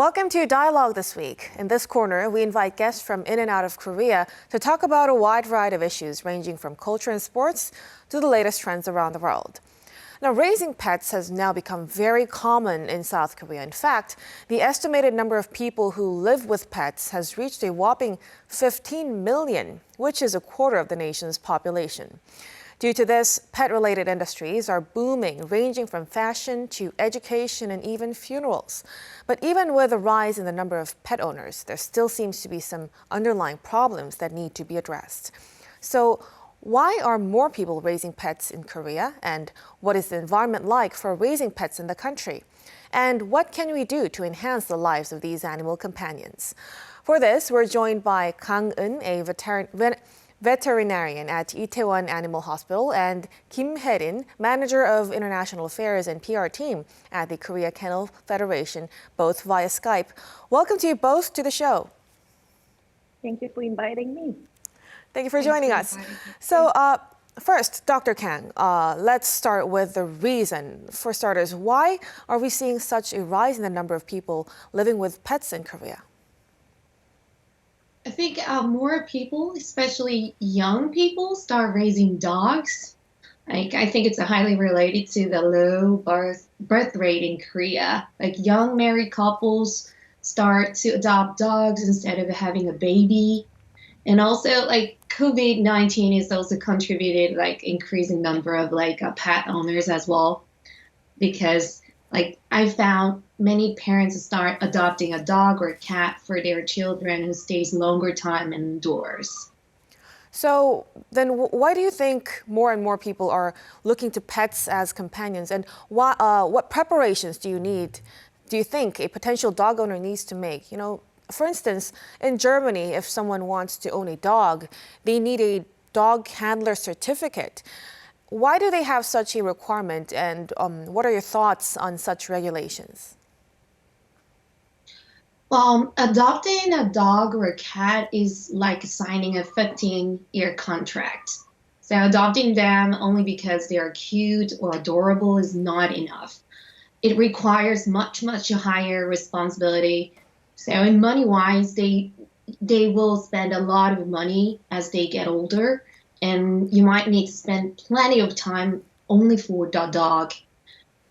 Welcome to Dialogue this week. In this corner, we invite guests from in and out of Korea to talk about a wide variety of issues ranging from culture and sports to the latest trends around the world. Now, raising pets has now become very common in South Korea. In fact, the estimated number of people who live with pets has reached a whopping 15 million, which is a quarter of the nation's population. Due to this, pet-related industries are booming, ranging from fashion to education and even funerals. But even with a rise in the number of pet owners, there still seems to be some underlying problems that need to be addressed. So, why are more people raising pets in Korea? And what is the environment like for raising pets in the country? And what can we do to enhance the lives of these animal companions? For this, we're joined by Kang Eun, a veterinarian at Itaewon Animal Hospital, and Kim Hae-rin, manager of international affairs and PR team at the Korea Kennel Federation, both via Skype. Welcome to you both to the show. Thank you for inviting me. Thank you for joining us. So first, Dr. Kang, let's start with the reason. For starters, why are we seeing such a rise in the number of people living with pets in Korea? I think more people, especially young people, start raising dogs. I think it's highly related to the low birth rate in Korea. Like young married couples start to adopt dogs instead of having a baby. And also like COVID-19 is also contributed like increasing number of pet owners as well. Because like I found many parents start adopting a dog or cat for their children who stays longer time indoors. So then why do you think more and more people are looking to pets as companions? And what preparations do you think a potential dog owner needs to make? You know, for instance, in Germany, if someone wants to own a dog, they need a dog handler certificate. Why do they have such a requirement, and what are your thoughts on such regulations? Well, adopting a dog or a cat is like signing a 15-year contract. So adopting them only because they are cute or adorable is not enough. It requires much higher responsibility. So in money-wise, they will spend a lot of money as they get older. And you might need to spend plenty of time only for the dog.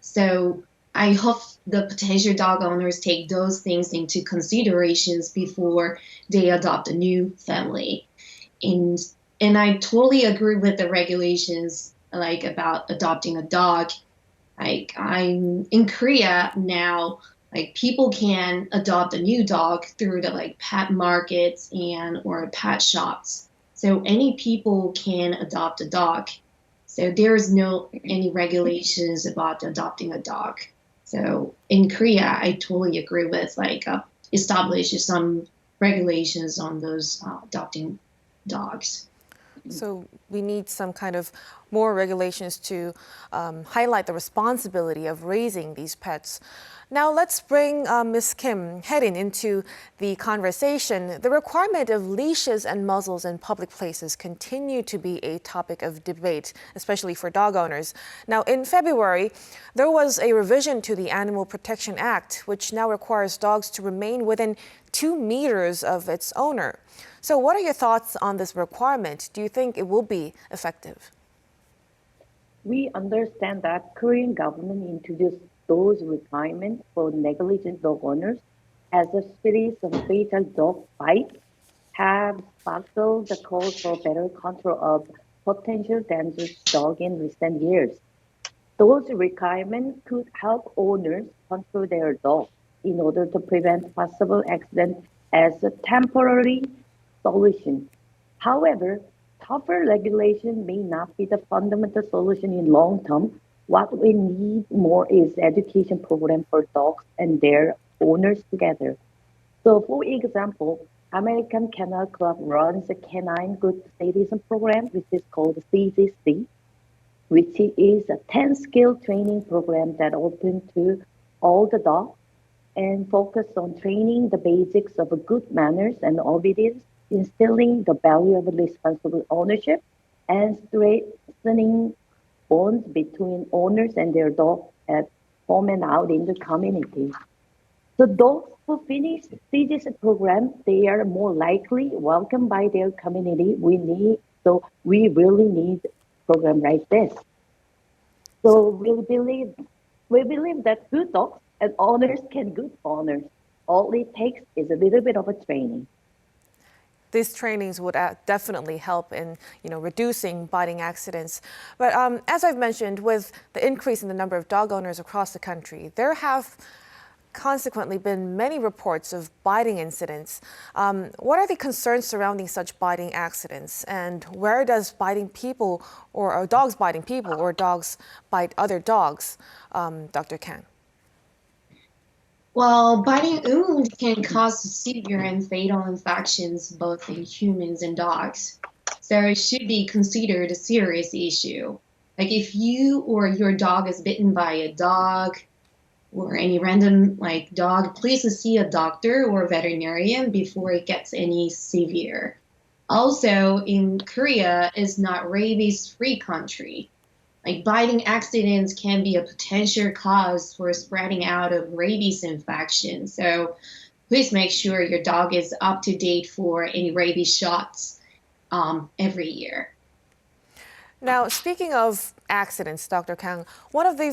So I hope the potential dog owners take those things into considerations before they adopt a new family. And I totally agree with the regulations like about adopting a dog. Like I'm in Korea now, like people can adopt a new dog through the like pet markets or pet shops. So any people can adopt a dog. So there is no any regulations about adopting a dog. So in Korea, I totally agree with establish some regulations on those adopting dogs. So we need some kind of more regulations to highlight the responsibility of raising these pets. Now let's bring Ms. Kim Hae-rin into the conversation. The requirement of leashes and muzzles in public places continue to be a topic of debate, especially for dog owners. Now in February, there was a revision to the Animal Protection Act, which now requires dogs to remain within 2 meters of its owner. So what are your thoughts on this requirement? Do you think it will be effective? We understand that Korean government introduced those requirements for negligent dog owners as a series of fatal dog bites have sparked the call for better control of potential dangerous dogs in recent years. Those requirements could help owners control their dogs in order to prevent possible accidents as a temporary solution. However, tougher regulation may not be the fundamental solution in long term. What we need more is education program for dogs and their owners together. So for example, American Kennel Club runs a Canine Good Citizen program, which is called CGC, which is a 10-skill training program that open to all the dogs and focus on training the basics of good manners and obedience, instilling the value of responsible ownership, and strengthening bonds between owners and their dogs at home and out in the community. So those who finish this program, they are more likely welcomed by their community. We really need program like this. So we believe that good dogs and owners can good owners. All it takes is a little bit of a training. These trainings would definitely help in, reducing biting accidents. But as I've mentioned, with the increase in the number of dog owners across the country, there have consequently been many reports of biting incidents. What are the concerns surrounding such biting accidents, and where does biting people or dogs biting people or dogs bite other dogs, Dr. Kang? Well, biting wounds can cause severe and fatal infections both in humans and dogs. So it should be considered a serious issue. Like if you or your dog is bitten by a dog or any random dog, please see a doctor or veterinarian before it gets any severe. Also, in Korea is not rabies-free country. Like biting accidents can be a potential cause for spreading out of rabies infection. So please make sure your dog is up to date for any rabies shots every year. Now, speaking of accidents, Dr. Kang, one of the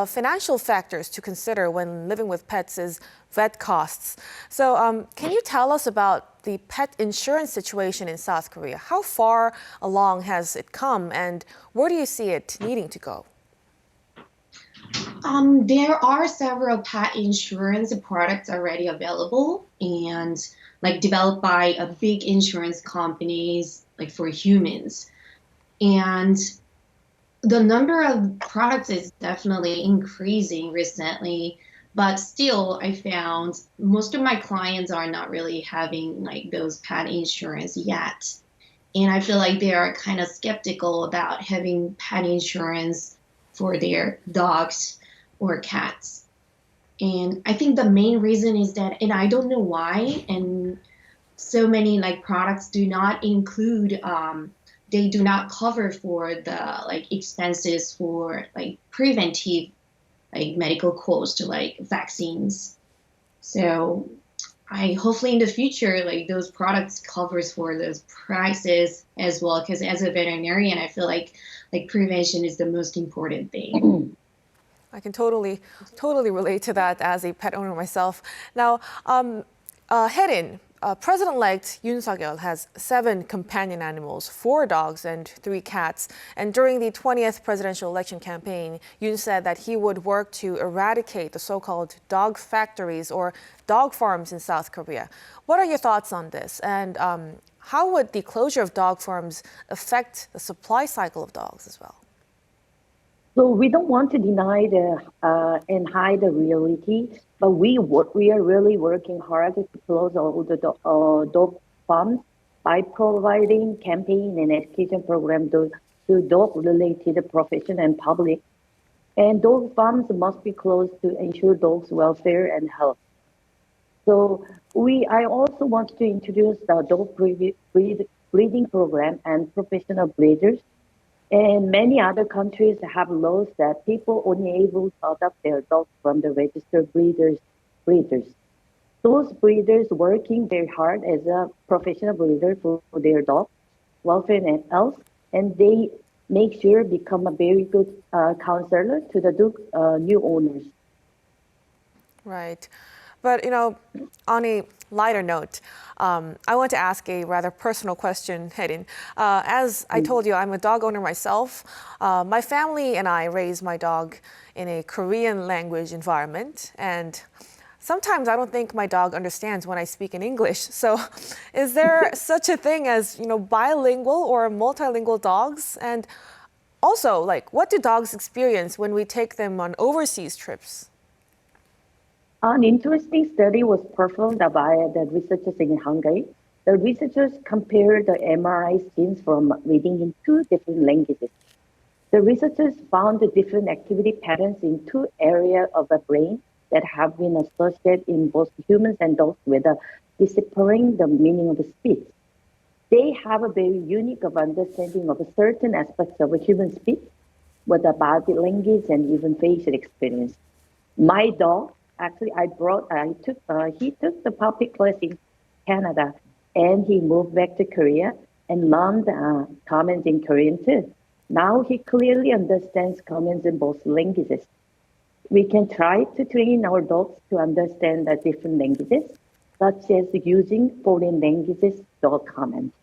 financial factors to consider when living with pets is vet costs. So can you tell us about the pet insurance situation in South Korea? How far along has it come, and where do you see it needing to go? There are several pet insurance products already available and developed by a big insurance companies for humans. And the number of products is definitely increasing recently, but still I found most of my clients are not really having those pet insurance yet. And I feel like they are kind of skeptical about having pet insurance for their dogs or cats. And I think the main reason is that, and I don't know why, and so many products do not include they do not cover for the expenses for preventive medical costs like vaccines. So I hopefully in the future those products covers for those prices as well, because as a veterinarian I feel like prevention is the most important thing. I can totally relate to that as a pet owner myself. Now, Hae-rin, President-elect Yoon Suk-yeol has 7 companion animals, 4 dogs and 3 cats. And during the 20th presidential election campaign, Yoon said that he would work to eradicate the so-called dog factories or dog farms in South Korea. What are your thoughts on this? And how would the closure of dog farms affect the supply cycle of dogs as well? So we don't want to deny and hide the reality, but we are really working hard to close all the dog farms by providing campaign and education programs to dog-related profession and public. And dog farms must be closed to ensure dogs' welfare and health. So I also want to introduce the dog breeding program and professional breeders. And many other countries have laws that people only able to adopt their dogs from the registered breeders. Those breeders working very hard as a professional breeder for their dog welfare and health, and they make sure become a very good counselor to the new owners. Right. But, on a lighter note, I want to ask a rather personal question, Hae-rin. As I told you, I'm a dog owner myself. My family and I raise my dog in a Korean language environment, and sometimes I don't think my dog understands when I speak in English. So is there such a thing as, bilingual or multilingual dogs? And also, what do dogs experience when we take them on overseas trips? An interesting study was performed by the researchers in Hungary. The researchers compared the MRI scans from reading in 2 different languages. The researchers found different activity patterns in 2 areas of the brain that have been associated in both humans and dogs with deciphering the meaning of speech. They have a very unique understanding of certain aspects of human speech, with the body language and even facial experience. My dog Actually, he took the puppy class in Canada, and he moved back to Korea and learned comments in Korean too. Now he clearly understands comments in both languages. We can try to train our dogs to understand the different languages, such as using foreign languages dog comments.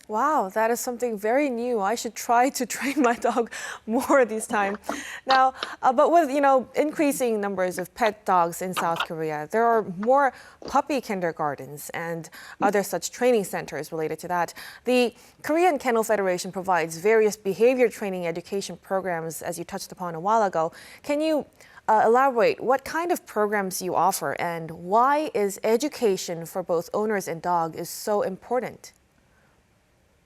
Wow, that is something very new. I should try to train my dog more this time. Now, but with increasing numbers of pet dogs in South Korea, there are more puppy kindergartens and other such training centers related to that. The Korean Kennel Federation provides various behavior training education programs, as you touched upon a while ago. Can you elaborate what kind of programs you offer and why is education for both owners and dog is so important?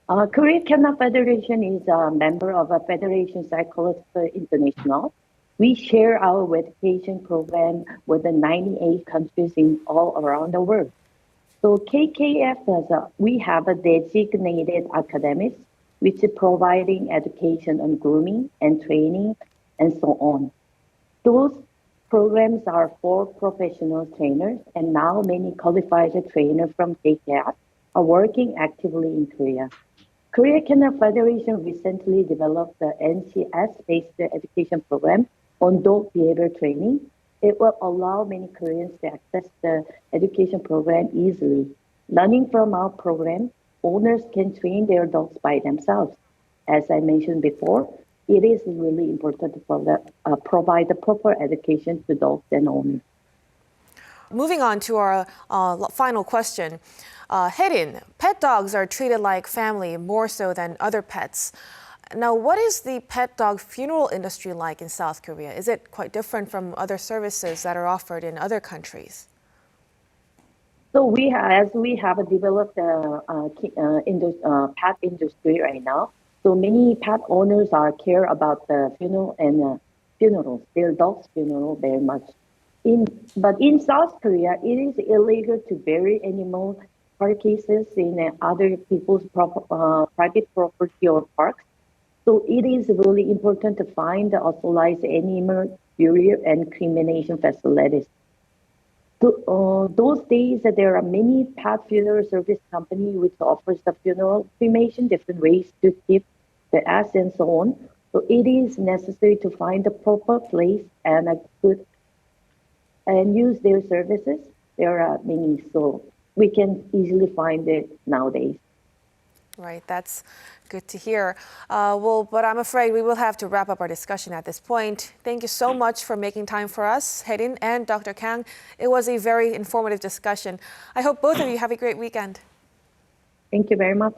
Korean Kennel Federation is a member of a Federation Psychologists International. We share our education program with the 98 countries in all around the world. So KKF we have a designated academies which is providing education on grooming and training and so on. Those programs are for professional trainers, and now many qualified trainers from KKF are working actively in Korea. Korea Kennel Federation recently developed the NCS-based education program on dog behavior training. It will allow many Koreans to access the education program easily. Learning from our program, owners can train their dogs by themselves. As I mentioned before, it is really important to provide the proper education to dogs and owners. Moving on to our final question. Hae-rin, pet dogs are treated like family more so than other pets. Now, what is the pet dog funeral industry like in South Korea? Is it quite different from other services that are offered in other countries? So as we have developed the pet industry right now, so many pet owners care about the funeral and funerals, their dog's funeral very much. But in South Korea, it is illegal to bury animal carcasses in other people's private property or parks. So it is really important to find the authorized animal burial and cremation facilities. Those days, there are many pet funeral service companies which offers the funeral cremation, different ways to keep the ash and so on. So it is necessary to find the proper place and use their services. There are many, so we can easily find it nowadays. Right, that's good to hear. But I'm afraid we will have to wrap up our discussion at this point. Thank you so much for making time for us, Hae-rin and Dr. Kang. It was a very informative discussion. I hope both of you have a great weekend. Thank you very much.